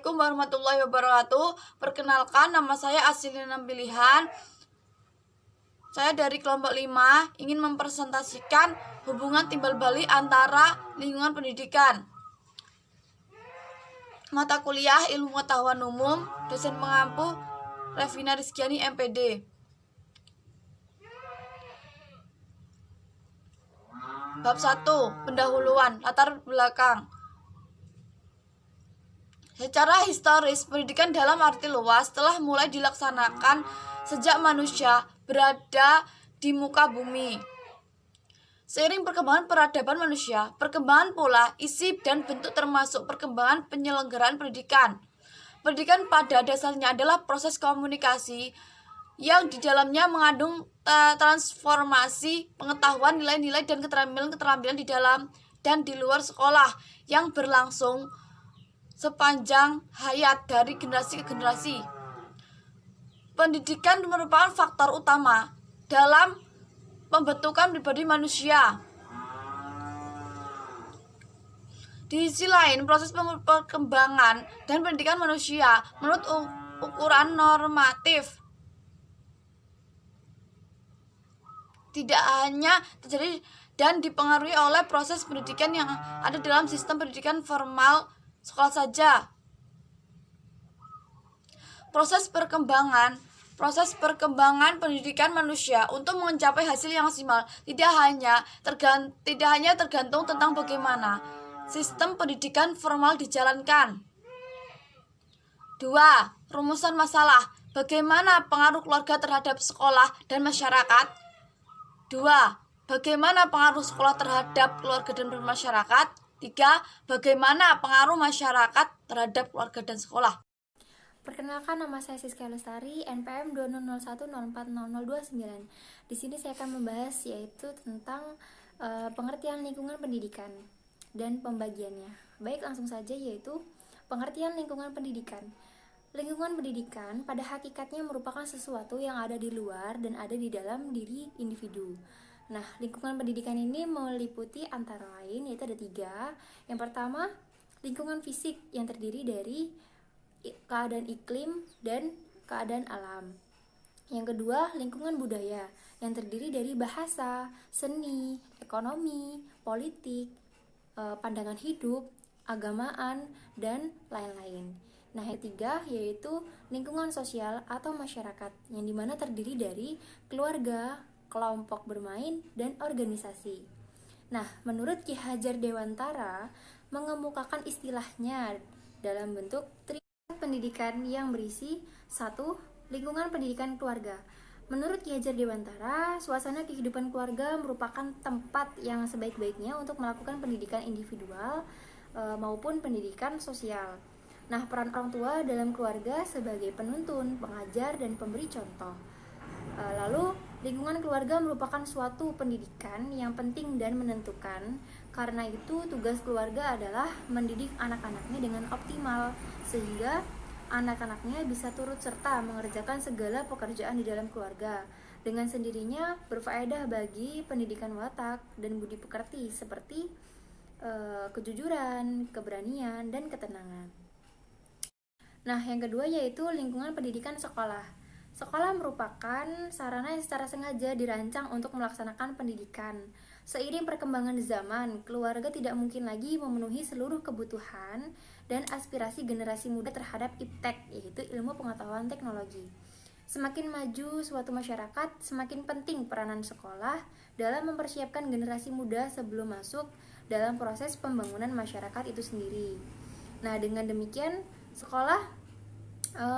Assalamualaikum warahmatullahi wabarakatuh. Perkenalkan, nama saya Asilina Pilihan. Saya dari kelompok 5 ingin mempresentasikan hubungan timbal balik antara lingkungan pendidikan. Mata kuliah Ilmu Pengetahuan Umum, dosen pengampu Revina Rizkiani MPD. Bab 1, pendahuluan, latar belakang. Secara historis, pendidikan dalam arti luas telah mulai dilaksanakan sejak manusia berada di muka bumi. Seiring perkembangan peradaban manusia, perkembangan pola, isi, dan bentuk termasuk perkembangan penyelenggaraan pendidikan. Pendidikan pada dasarnya adalah proses komunikasi yang di dalamnya mengandung transformasi pengetahuan, nilai-nilai, dan keterampilan-keterampilan di dalam dan di luar sekolah yang berlangsung sepanjang hayat dari generasi ke generasi. Pendidikan merupakan faktor utama dalam pembentukan pribadi manusia. Di sisi lain, proses perkembangan dan pendidikan manusia menurut ukuran normatif tidak hanya terjadi dan dipengaruhi oleh proses pendidikan yang ada dalam sistem pendidikan formal sekolah saja. Proses perkembangan pendidikan manusia untuk mencapai hasil yang maksimal tidak hanya tergantung tentang bagaimana sistem pendidikan formal dijalankan. 2. Rumusan masalah. Bagaimana pengaruh keluarga terhadap sekolah dan masyarakat? 2. Bagaimana pengaruh sekolah terhadap keluarga dan masyarakat? 3. Bagaimana pengaruh masyarakat terhadap keluarga dan sekolah? Perkenalkan, nama saya Siska Lestari, NPM 2001040029. Di sini saya akan membahas yaitu tentang pengertian lingkungan pendidikan dan pembagiannya. Baik, langsung saja, yaitu pengertian lingkungan pendidikan. Lingkungan pendidikan pada hakikatnya merupakan sesuatu yang ada di luar dan ada di dalam diri individu. Nah, lingkungan pendidikan ini meliputi antara lain yaitu ada 3. Yang pertama, lingkungan fisik yang terdiri dari keadaan iklim dan keadaan alam. Yang kedua, lingkungan budaya yang terdiri dari bahasa, seni, ekonomi, politik, pandangan hidup, agamaan, dan lain-lain. Nah, yang ketiga yaitu lingkungan sosial atau masyarakat yang dimana terdiri dari keluarga, kelompok bermain, dan organisasi. Nah, menurut Ki Hajar Dewantara mengemukakan istilahnya dalam bentuk pendidikan yang berisi 1. Lingkungan pendidikan keluarga. Menurut Ki Hajar Dewantara, suasana kehidupan keluarga merupakan tempat yang sebaik-baiknya untuk melakukan pendidikan individual maupun pendidikan sosial. Nah, peran orang tua dalam keluarga sebagai penuntun, pengajar, dan pemberi contoh. Lalu, lingkungan keluarga merupakan suatu pendidikan yang penting dan menentukan. Karena itu, tugas keluarga adalah mendidik anak-anaknya dengan optimal, sehingga anak-anaknya bisa turut serta mengerjakan segala pekerjaan di dalam keluarga. Dengan sendirinya berfaedah bagi pendidikan watak dan budi pekerti seperti kejujuran, keberanian, dan ketenangan. Nah, yang kedua yaitu lingkungan pendidikan sekolah. Sekolah merupakan sarana yang secara sengaja dirancang untuk melaksanakan pendidikan. Seiring perkembangan zaman, keluarga tidak mungkin lagi memenuhi seluruh kebutuhan dan aspirasi generasi muda terhadap iptek, yaitu ilmu pengetahuan teknologi. Semakin maju suatu masyarakat, semakin penting peranan sekolah dalam mempersiapkan generasi muda sebelum masuk dalam proses pembangunan masyarakat itu sendiri. Nah, dengan demikian, sekolah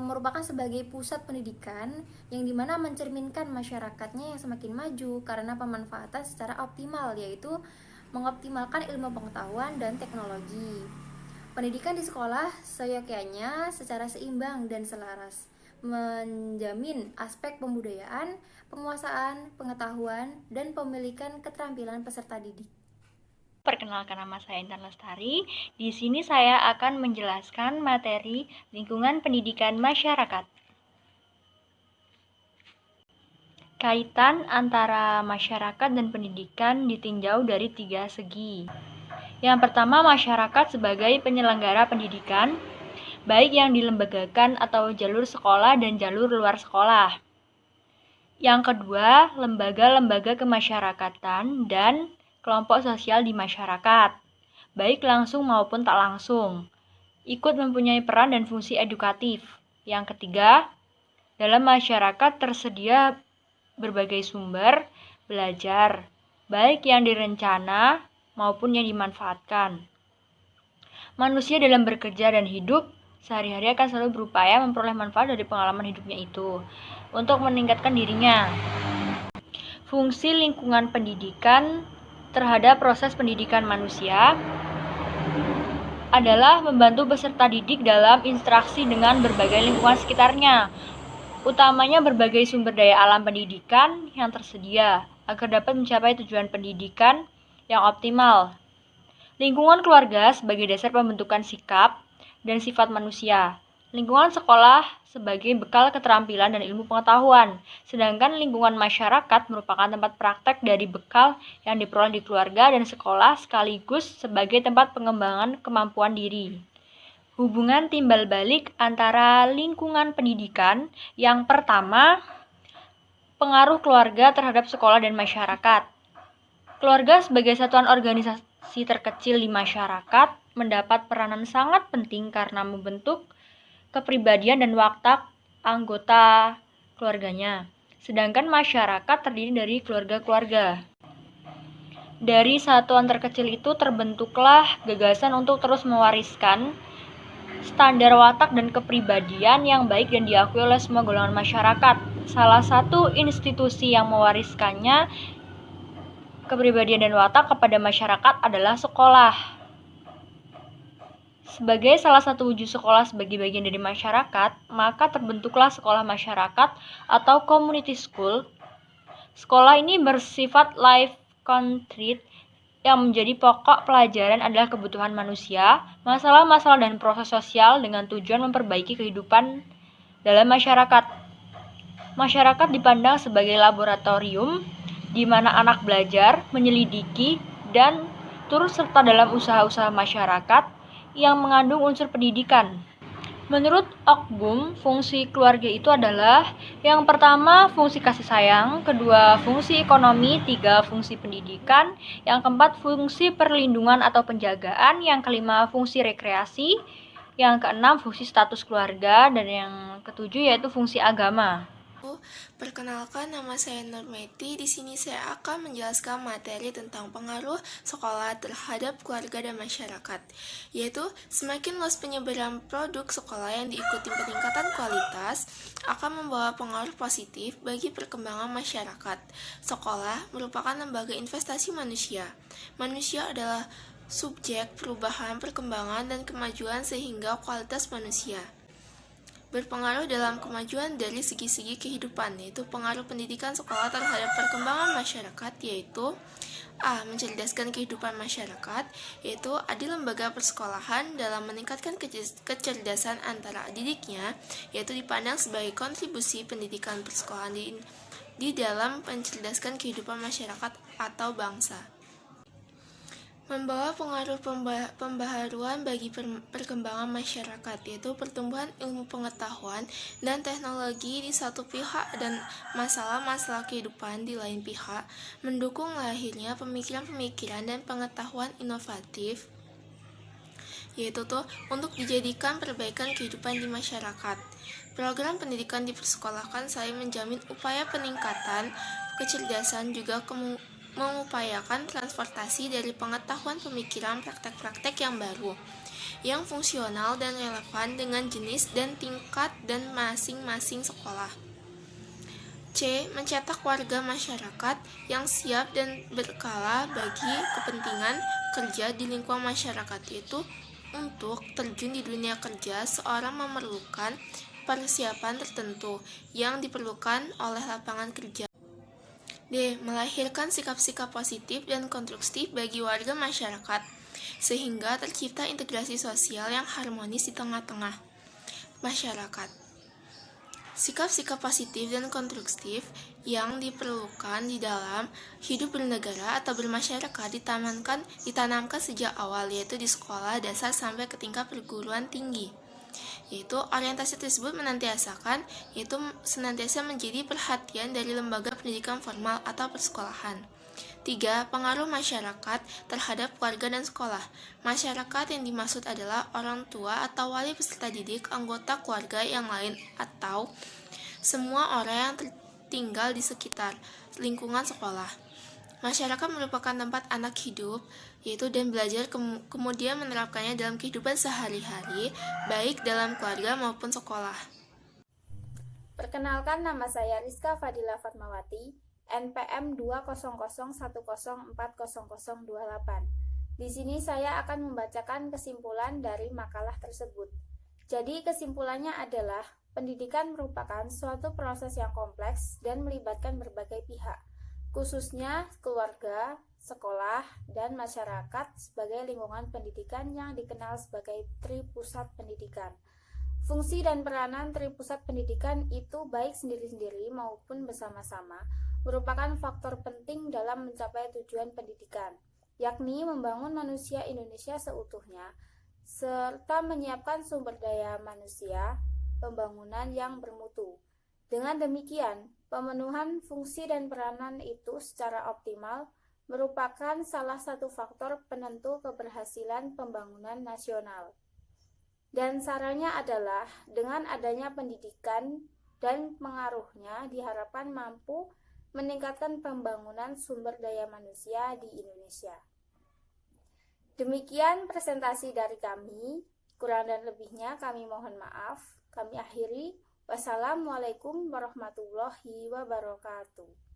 merupakan sebagai pusat pendidikan yang dimana mencerminkan masyarakatnya yang semakin maju karena pemanfaatan secara optimal, yaitu mengoptimalkan ilmu pengetahuan dan teknologi. Pendidikan di sekolah seyogyanya secara seimbang dan selaras, menjamin aspek pembudayaan, penguasaan, pengetahuan, dan pemilikan keterampilan peserta didik. Perkenalkan, nama saya Intan Lestari. Di sini saya akan menjelaskan materi lingkungan pendidikan masyarakat. Kaitan antara masyarakat dan pendidikan ditinjau dari 3 segi. Yang pertama, masyarakat sebagai penyelenggara pendidikan. baik yang dilembagakan atau jalur sekolah dan jalur luar sekolah. Yang kedua, lembaga-lembaga kemasyarakatan dan kelompok sosial di masyarakat, baik langsung maupun tak langsung, ikut mempunyai peran dan fungsi edukatif. Yang ketiga, dalam masyarakat tersedia berbagai sumber belajar, baik yang direncana maupun yang dimanfaatkan. Manusia dalam bekerja dan hidup sehari-hari akan selalu berupaya memperoleh manfaat dari pengalaman hidupnya itu untuk meningkatkan dirinya. Fungsi lingkungan pendidikan terhadap proses pendidikan manusia adalah membantu peserta didik dalam interaksi dengan berbagai lingkungan sekitarnya, utamanya berbagai sumber daya alam pendidikan yang tersedia, agar dapat mencapai tujuan pendidikan yang optimal. Lingkungan keluarga sebagai dasar pembentukan sikap dan sifat manusia. Lingkungan sekolah sebagai bekal keterampilan dan ilmu pengetahuan, sedangkan lingkungan masyarakat merupakan tempat praktek dari bekal yang diperoleh di keluarga dan sekolah sekaligus sebagai tempat pengembangan kemampuan diri. Hubungan timbal balik antara lingkungan pendidikan, yang pertama, pengaruh keluarga terhadap sekolah dan masyarakat. Keluarga sebagai satuan organisasi terkecil di masyarakat mendapat peranan sangat penting karena membentuk kepribadian dan watak anggota keluarganya. Sedangkan masyarakat terdiri dari keluarga-keluarga. Dari satuan terkecil itu terbentuklah gagasan untuk terus mewariskan standar watak dan kepribadian yang baik dan diakui oleh semua golongan masyarakat. Salah satu institusi yang mewariskannya kepribadian dan watak kepada masyarakat adalah sekolah. Sebagai salah satu wujud sekolah sebagai bagian dari masyarakat, maka terbentuklah sekolah masyarakat atau community school. Sekolah ini bersifat life concrete yang menjadi pokok pelajaran adalah kebutuhan manusia, masalah-masalah dan proses sosial dengan tujuan memperbaiki kehidupan dalam masyarakat. Masyarakat dipandang sebagai laboratorium di mana anak belajar, menyelidiki, dan turut serta dalam usaha-usaha masyarakat yang mengandung unsur pendidikan. Menurut Okbum, fungsi keluarga itu adalah yang pertama fungsi kasih sayang, kedua fungsi ekonomi, tiga fungsi pendidikan, yang keempat fungsi perlindungan atau penjagaan, yang kelima fungsi rekreasi, yang keenam fungsi status keluarga, dan yang ketujuh yaitu fungsi agama. Perkenalkan, nama saya Nurmeti. Di sini saya akan menjelaskan materi tentang pengaruh sekolah terhadap keluarga dan masyarakat, yaitu semakin luas penyebaran produk sekolah yang diikuti peningkatan kualitas akan membawa pengaruh positif bagi perkembangan masyarakat. Sekolah merupakan lembaga investasi manusia. Manusia adalah subjek perubahan, perkembangan, dan kemajuan sehingga kualitas manusia berpengaruh dalam kemajuan dari segi-segi kehidupan, yaitu pengaruh pendidikan sekolah terhadap perkembangan masyarakat, yaitu A. Mencerdaskan kehidupan masyarakat, yaitu di lembaga persekolahan dalam meningkatkan kecerdasan antara didiknya, yaitu dipandang sebagai kontribusi pendidikan persekolahan di dalam mencerdaskan kehidupan masyarakat atau bangsa. Membawa pengaruh pembaharuan bagi perkembangan masyarakat, yaitu pertumbuhan ilmu pengetahuan dan teknologi di satu pihak dan masalah-masalah kehidupan di lain pihak, mendukung lahirnya pemikiran-pemikiran dan pengetahuan inovatif, yaitu untuk dijadikan perbaikan kehidupan di masyarakat. Program pendidikan di persekolahan saling menjamin upaya peningkatan kecerdasan, juga mengupayakan transportasi dari pengetahuan pemikiran praktek-praktek yang baru, yang fungsional dan relevan dengan jenis dan tingkat dan masing-masing sekolah. C. Mencetak warga masyarakat yang siap dan berkala bagi kepentingan kerja di lingkungan masyarakat, yaitu untuk terjun di dunia kerja, seorang memerlukan persiapan tertentu yang diperlukan oleh lapangan kerja. D. Melahirkan sikap-sikap positif dan konstruktif bagi warga masyarakat, sehingga tercipta integrasi sosial yang harmonis di tengah-tengah masyarakat. Sikap-sikap positif dan konstruktif yang diperlukan di dalam hidup bernegara atau bermasyarakat ditanamkan sejak awal, yaitu di sekolah dasar sampai ke tingkat perguruan tinggi. yaitu orientasi tersebut senantiasa menjadi perhatian dari lembaga pendidikan formal atau persekolahan. 3. Pengaruh masyarakat terhadap keluarga dan sekolah. Masyarakat yang dimaksud adalah orang tua atau wali peserta didik, anggota keluarga yang lain, atau semua orang yang tinggal di sekitar lingkungan sekolah. Masyarakat merupakan tempat anak hidup, yaitu dan belajar kemudian menerapkannya dalam kehidupan sehari-hari, baik dalam keluarga maupun sekolah. Perkenalkan, nama saya Rizka Fadila Fatmawati, NPM 20010404028. Di sini saya akan membacakan kesimpulan dari makalah tersebut. Jadi kesimpulannya adalah pendidikan merupakan suatu proses yang kompleks dan melibatkan berbagai pihak, khususnya keluarga, sekolah, dan masyarakat sebagai lingkungan pendidikan yang dikenal sebagai Tripusat Pendidikan. Fungsi dan peranan Tripusat Pendidikan itu baik sendiri-sendiri maupun bersama-sama merupakan faktor penting dalam mencapai tujuan pendidikan, yakni membangun manusia Indonesia seutuhnya, serta menyiapkan sumber daya manusia pembangunan yang bermutu. Dengan demikian, pemenuhan fungsi dan peranan itu secara optimal merupakan salah satu faktor penentu keberhasilan pembangunan nasional. Dan sarannya adalah dengan adanya pendidikan dan pengaruhnya diharapkan mampu meningkatkan pembangunan sumber daya manusia di Indonesia. Demikian presentasi dari kami, kurang dan lebihnya kami mohon maaf. Kami akhiri. Wassalamualaikum warahmatullahi wabarakatuh.